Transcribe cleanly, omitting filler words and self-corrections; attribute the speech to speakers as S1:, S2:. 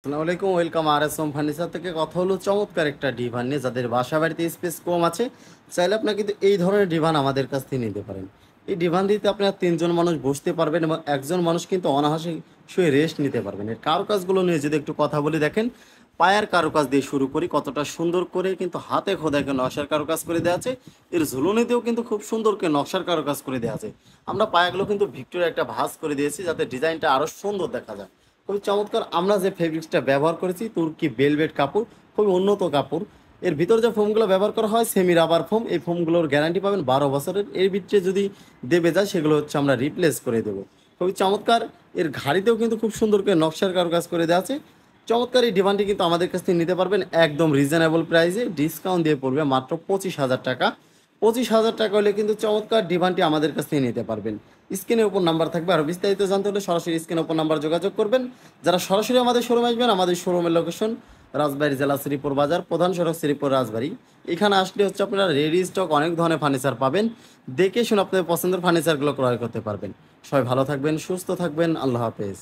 S1: আসসালামু আলাইকুম, ওয়েলকাম আর S home furniture থেকে। কথা হলো চমৎকার একটা ডিভান নিয়ে। যাদের বাসা বাড়িতে স্পেস কম আছে, চাইলে আপনারা কিন্তু এই ধরনের ডিভান আমাদের কাছ থেকে নিতে পারেন। এই ডিভান দিতে আপনার তিনজন মানুষ বসতে পারবেন এবং একজন মানুষ কিন্তু অনায়াসে শুয়ে রেস্ট নিতে পারবেন। এর কারুকাজগুলো নিয়ে যদি একটু কথা বলি, দেখেন পায়ের কারুকাজ দিয়ে শুরু করি, কতটা সুন্দর করে কিন্তু হাতে খোদাকে নকশার কারুকাজ করে দেওয়া আছে। এর ঝুলুনিতেও কিন্তু খুব সুন্দর করে নকশার কারুকাজ করে দেওয়া আছে। আমরা পায়াগুলো কিন্তু ভিক্টোরিয়া একটা ভাঁজ করে দিয়েছি, যাতে ডিজাইনটা আরও সুন্দর দেখা যায়। খুবই চমৎকার। আমরা যে ফেব্রিক্সটা ব্যবহার করেছি তুর্কি বেলভেট কাপড়, খুবই উন্নত কাপড়। এর ভিতর যে ফোমগুলো ব্যবহার করা হয় সেমি রাবার ফোম। এই ফোমগুলোর গ্যারান্টি পাবেন 12 বছরের। এর ভিতরে যদি দেবে যায় সেগুলো হচ্ছে আমরা রিপ্লেস করে দেবো। খুবই চমৎকার। এর ঘাড়িতেও কিন্তু খুব সুন্দর করে নকশার কারুকাজ করে দেওয়া আছে। চমৎকার এই ডিভানটি কিন্তু আমাদের কাছ থেকে নিতে পারবেন একদম রিজনেবল প্রাইসে, ডিসকাউন্ট দিয়ে পড়বে মাত্র 25,000 টাকা। 25,000 টাকা হলে কিন্তু চমৎকার ডিভানটি আমাদের কাছ থেকে নিতে পারবেন। স্ক্রিনের উপর নাম্বার থাকবে, আরও বিস্তারিত জানতে হলে সরাসরি স্ক্রিনের উপর নাম্বার যোগাযোগ করবেন। যারা সরাসরি আমাদের শোরুমে আসবেন, আমাদের শোরুমের লোকেশন রাজবাড়ী জেলা শ্রীপুর বাজার, প্রধান সড়ক শ্রীপুর রাজবাড়ী। এখানে আসলে হচ্ছে আপনারা রেডি স্টক অনেক ধরনের ফার্নিচার পাবেন। দেখে শুনে আপনাদের পছন্দের ফার্নিচারগুলো ক্রয় করতে পারবেন। সবাই ভালো থাকবেন, সুস্থ থাকবেন, আল্লাহ হাফেজ।